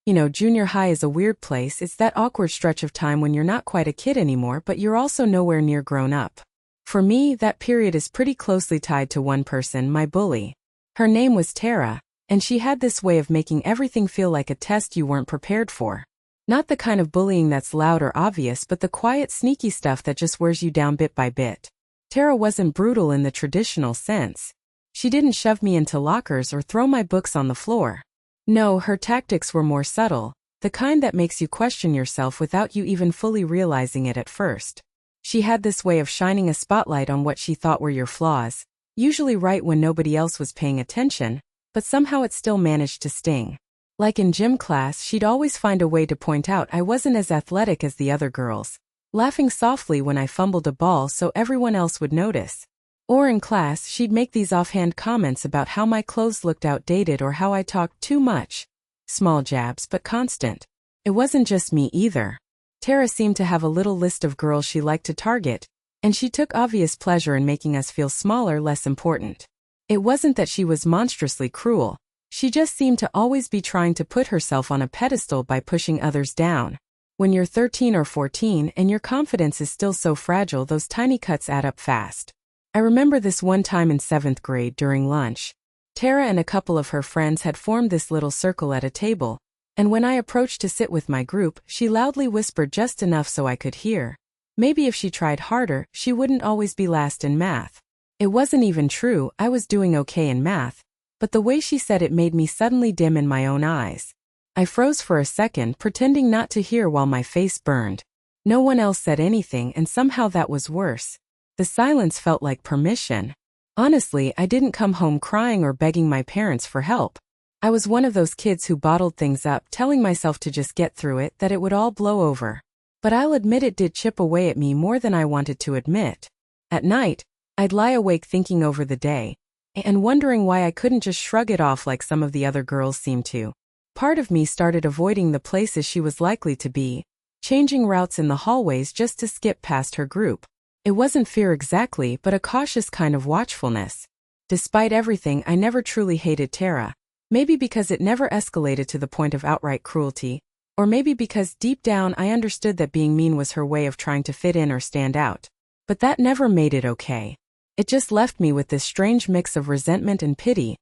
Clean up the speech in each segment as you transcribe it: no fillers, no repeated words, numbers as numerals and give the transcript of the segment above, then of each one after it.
Junior high is a weird place. It's that awkward stretch of time when you're not quite a kid anymore, but you're also nowhere near grown up. For me, that period is pretty closely tied to one person, my bully. Her name was Tara, and she had this way of making everything feel like a test you weren't prepared for. Not the kind of bullying that's loud or obvious, but the quiet, sneaky stuff that just wears you down bit by bit. Tara wasn't brutal in the traditional sense. She didn't shove me into lockers or throw my books on the floor. No, her tactics were more subtle, the kind that makes you question yourself without you even fully realizing it at first. She had this way of shining a spotlight on what she thought were your flaws, usually right when nobody else was paying attention, but somehow it still managed to sting. Like in gym class, she'd always find a way to point out I wasn't as athletic as the other girls, laughing softly when I fumbled a ball so everyone else would notice. Or in class, she'd make these offhand comments about how my clothes looked outdated or how I talked too much. Small jabs, but constant. It wasn't just me either. Tara seemed to have a little list of girls she liked to target, and she took obvious pleasure in making us feel smaller, less important. It wasn't that she was monstrously cruel. She just seemed to always be trying to put herself on a pedestal by pushing others down. When you're 13 or 14 and your confidence is still so fragile, those tiny cuts add up fast. I remember this one time in 7th grade during lunch. Tara and a couple of her friends had formed this little circle at a table, and when I approached to sit with my group, she loudly whispered just enough so I could hear. Maybe if she tried harder, she wouldn't always be last in math. It wasn't even true, I was doing okay in math, but the way she said it made me suddenly dim in my own eyes. I froze for a second, pretending not to hear while my face burned. No one else said anything, and somehow that was worse. The silence felt like permission. Honestly, I didn't come home crying or begging my parents for help. I was one of those kids who bottled things up, telling myself to just get through it, that it would all blow over. But I'll admit it did chip away at me more than I wanted to admit. At night, I'd lie awake thinking over the day, and wondering why I couldn't just shrug it off like some of the other girls seemed to. Part of me started avoiding the places she was likely to be, changing routes in the hallways just to skip past her group. It wasn't fear exactly, but a cautious kind of watchfulness. Despite everything, I never truly hated Tara. Maybe because it never escalated to the point of outright cruelty, or maybe because deep down I understood that being mean was her way of trying to fit in or stand out. But that never made it okay. It just left me with this strange mix of resentment and pity,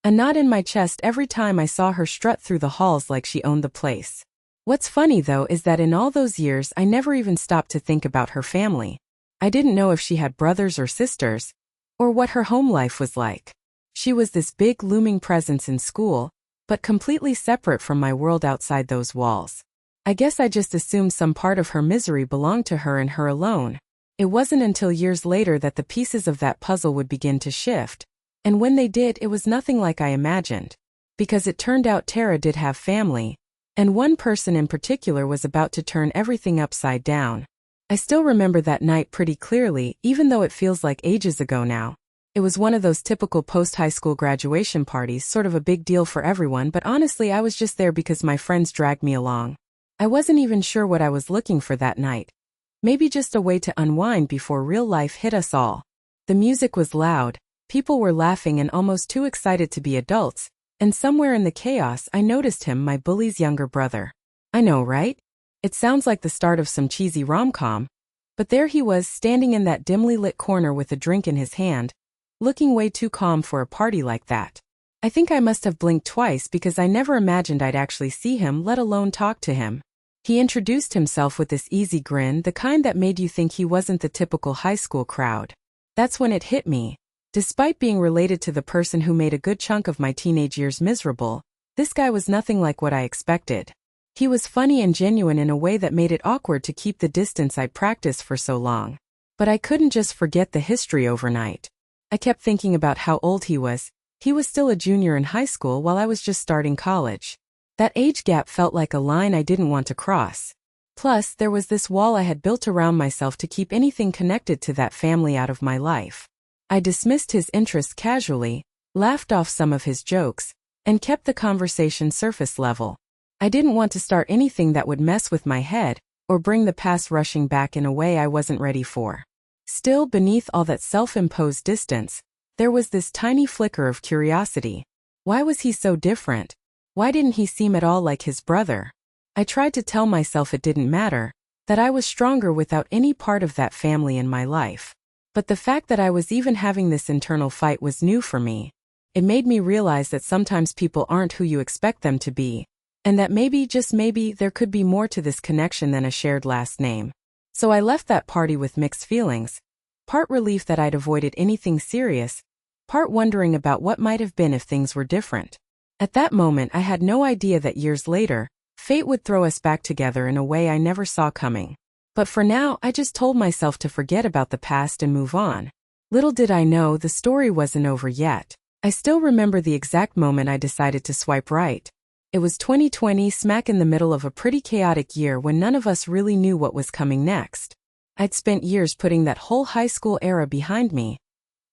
a knot in my chest every time I saw her strut through the halls like she owned the place. What's funny though is that in all those years I never even stopped to think about her family. I didn't know if she had brothers or sisters, or what her home life was like. She was this big looming presence in school, but completely separate from my world outside those walls. I guess I just assumed some part of her misery belonged to her and her alone. It wasn't until years later that the pieces of that puzzle would begin to shift, and when they did, it was nothing like I imagined. Because it turned out Tara did have family, and one person in particular was about to turn everything upside down. I still remember that night pretty clearly, even though it feels like ages ago now. It was one of those typical post-high school graduation parties, sort of a big deal for everyone, but honestly I was just there because my friends dragged me along. I wasn't even sure what I was looking for that night. Maybe just a way to unwind before real life hit us all. The music was loud, people were laughing and almost too excited to be adults, and somewhere in the chaos I noticed him, my bully's younger brother. I know, right? It sounds like the start of some cheesy rom-com. But there he was, standing in that dimly lit corner with a drink in his hand, looking way too calm for a party like that. I think I must have blinked twice because I never imagined I'd actually see him, let alone talk to him. He introduced himself with this easy grin, the kind that made you think he wasn't the typical high school crowd. That's when it hit me. Despite being related to the person who made a good chunk of my teenage years miserable, this guy was nothing like what I expected. He was funny and genuine in a way that made it awkward to keep the distance I'd practiced for so long. But I couldn't just forget the history overnight. I kept thinking about how old he was. He was still a junior in high school while I was just starting college. That age gap felt like a line I didn't want to cross. Plus, there was this wall I had built around myself to keep anything connected to that family out of my life. I dismissed his interests casually, laughed off some of his jokes, and kept the conversation surface level. I didn't want to start anything that would mess with my head, or bring the past rushing back in a way I wasn't ready for. Still, beneath all that self-imposed distance, there was this tiny flicker of curiosity. Why was he so different? Why didn't he seem at all like his brother? I tried to tell myself it didn't matter, that I was stronger without any part of that family in my life. But the fact that I was even having this internal fight was new for me. It made me realize that sometimes people aren't who you expect them to be, and that maybe, just maybe, there could be more to this connection than a shared last name. So I left that party with mixed feelings, part relief that I'd avoided anything serious, part wondering about what might have been if things were different. At that moment I had no idea that years later, fate would throw us back together in a way I never saw coming. But for now, I just told myself to forget about the past and move on. Little did I know the story wasn't over yet. I still remember the exact moment I decided to swipe right. It was 2020, smack in the middle of a pretty chaotic year when none of us really knew what was coming next. I'd spent years putting that whole high school era behind me.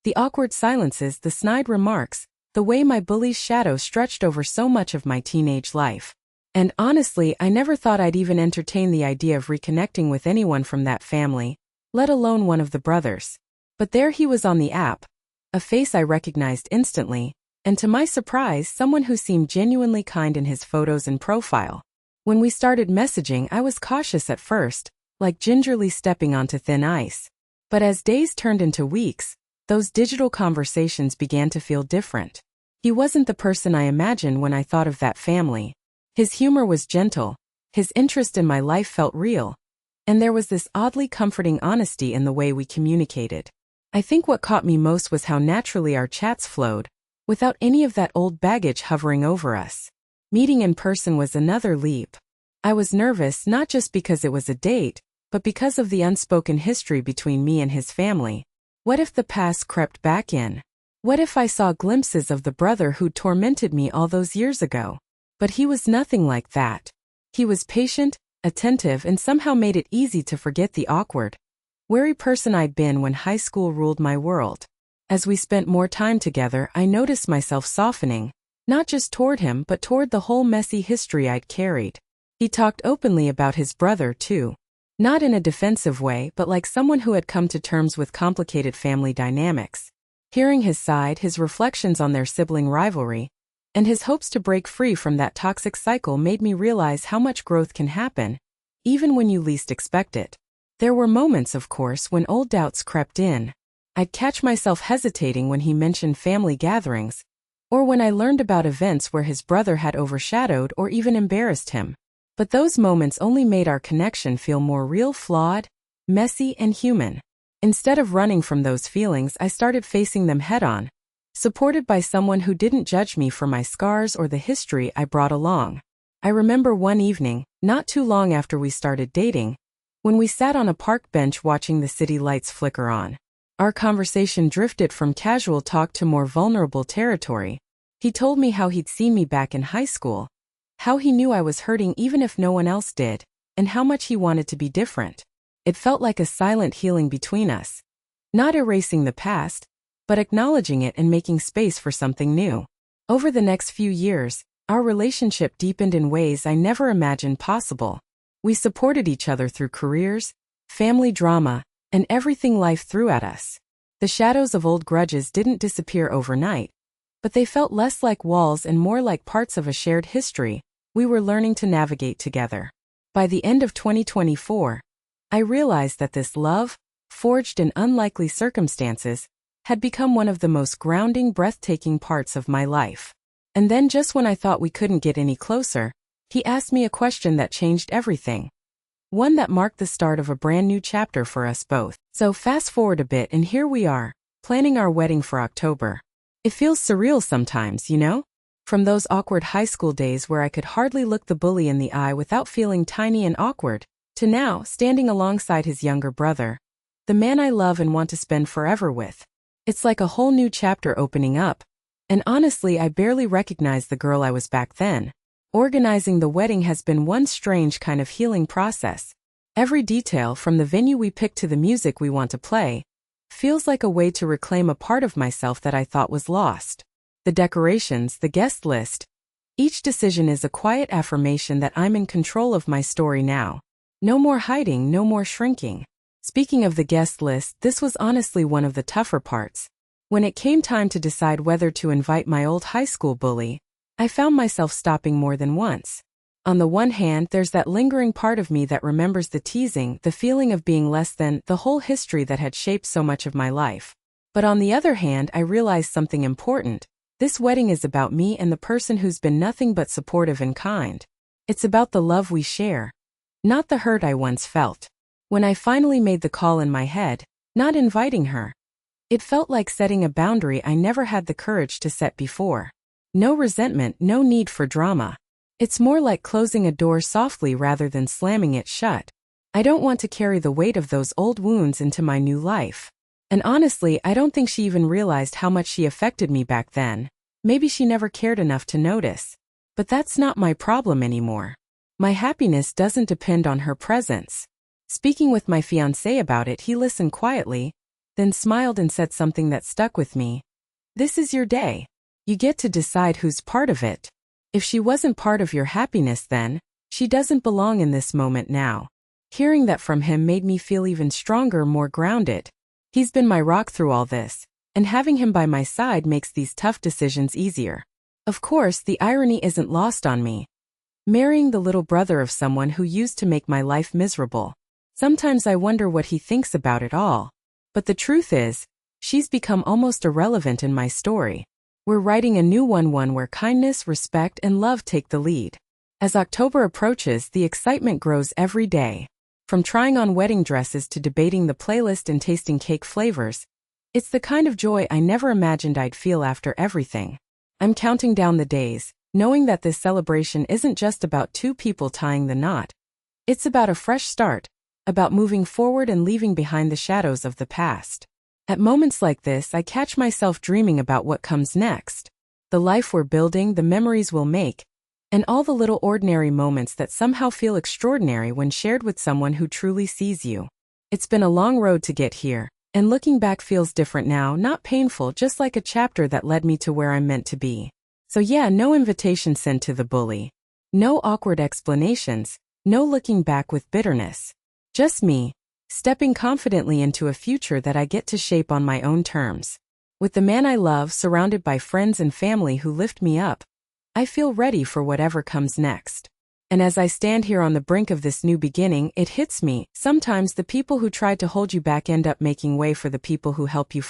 The awkward silences, the snide remarks, the way my bully's shadow stretched over so much of my teenage life. And honestly, I never thought I'd even entertain the idea of reconnecting with anyone from that family, let alone one of the brothers. But there he was on the app, a face I recognized instantly, and to my surprise, someone who seemed genuinely kind in his photos and profile. When we started messaging, I was cautious at first, like gingerly stepping onto thin ice. But as days turned into weeks, those digital conversations began to feel different. He wasn't the person I imagined when I thought of that family. His humor was gentle, his interest in my life felt real, and there was this oddly comforting honesty in the way we communicated. I think what caught me most was how naturally our chats flowed, without any of that old baggage hovering over us. Meeting in person was another leap. I was nervous not just because it was a date, but because of the unspoken history between me and his family. What if the past crept back in? What if I saw glimpses of the brother who'd tormented me all those years ago? But he was nothing like that. He was patient, attentive, and somehow made it easy to forget the awkward, wary person I'd been when high school ruled my world. As we spent more time together, I noticed myself softening, not just toward him but toward the whole messy history I'd carried. He talked openly about his brother, too. Not in a defensive way, but like someone who had come to terms with complicated family dynamics. Hearing his side, his reflections on their sibling rivalry, and his hopes to break free from that toxic cycle made me realize how much growth can happen, even when you least expect it. There were moments, of course, when old doubts crept in. I'd catch myself hesitating when he mentioned family gatherings, or when I learned about events where his brother had overshadowed or even embarrassed him. But those moments only made our connection feel more real, flawed, messy, and human. Instead of running from those feelings, I started facing them head-on, supported by someone who didn't judge me for my scars or the history I brought along. I remember one evening, not too long after we started dating, when we sat on a park bench watching the city lights flicker on. Our conversation drifted from casual talk to more vulnerable territory. He told me how he'd seen me back in high school, how he knew I was hurting even if no one else did, and how much he wanted to be different. It felt like a silent healing between us. Not erasing the past, but acknowledging it and making space for something new. Over the next few years, our relationship deepened in ways I never imagined possible. We supported each other through careers, family drama, and everything life threw at us. The shadows of old grudges didn't disappear overnight, but they felt less like walls and more like parts of a shared history we were learning to navigate together. By the end of 2024, I realized that this love, forged in unlikely circumstances, had become one of the most grounding, breathtaking parts of my life. And then just when I thought we couldn't get any closer, he asked me a question that changed everything. One that marked the start of a brand new chapter for us both. So fast forward a bit and here we are, planning our wedding for October. It feels surreal sometimes, you know? From those awkward high school days where I could hardly look the bully in the eye without feeling tiny and awkward, to now standing alongside his younger brother, the man I love and want to spend forever with. It's like a whole new chapter opening up, and honestly I barely recognize the girl I was back then. Organizing the wedding has been one strange kind of healing process. Every detail, from the venue we picked to the music we want to play, feels like a way to reclaim a part of myself that I thought was lost. The decorations, the guest list. Each decision is a quiet affirmation that I'm in control of my story now. No more hiding, no more shrinking. Speaking of the guest list, this was honestly one of the tougher parts. When it came time to decide whether to invite my old high school bully, I found myself stopping more than once. On the one hand, there's that lingering part of me that remembers the teasing, the feeling of being less than, the whole history that had shaped so much of my life. But on the other hand, I realized something important. This wedding is about me and the person who's been nothing but supportive and kind. It's about the love we share, not the hurt I once felt. When I finally made the call in my head, not inviting her, it felt like setting a boundary I never had the courage to set before. No resentment, no need for drama. It's more like closing a door softly rather than slamming it shut. I don't want to carry the weight of those old wounds into my new life. And honestly, I don't think she even realized how much she affected me back then. Maybe she never cared enough to notice. But that's not my problem anymore. My happiness doesn't depend on her presence. Speaking with my fiancé about it, he listened quietly, then smiled and said something that stuck with me. This is your day. You get to decide who's part of it. If she wasn't part of your happiness then, she doesn't belong in this moment now. Hearing that from him made me feel even stronger, more grounded. He's been my rock through all this, and having him by my side makes these tough decisions easier. Of course, the irony isn't lost on me. Marrying the little brother of someone who used to make my life miserable. Sometimes I wonder what he thinks about it all. But the truth is, she's become almost irrelevant in my story. We're writing a new one where kindness, respect, and love take the lead. As October approaches, the excitement grows every day. From trying on wedding dresses to debating the playlist and tasting cake flavors, it's the kind of joy I never imagined I'd feel after everything. I'm counting down the days, knowing that this celebration isn't just about two people tying the knot. It's about a fresh start, about moving forward and leaving behind the shadows of the past. At moments like this, I catch myself dreaming about what comes next. The life we're building, the memories we'll make, and all the little ordinary moments that somehow feel extraordinary when shared with someone who truly sees you. It's been a long road to get here, and looking back feels different now, not painful, just like a chapter that led me to where I'm meant to be. So yeah, no invitation sent to the bully. No awkward explanations, no looking back with bitterness. Just me, stepping confidently into a future that I get to shape on my own terms. With the man I love, surrounded by friends and family who lift me up, I feel ready for whatever comes next. And as I stand here on the brink of this new beginning, it hits me. Sometimes the people who tried to hold you back end up making way for the people who help you flourish.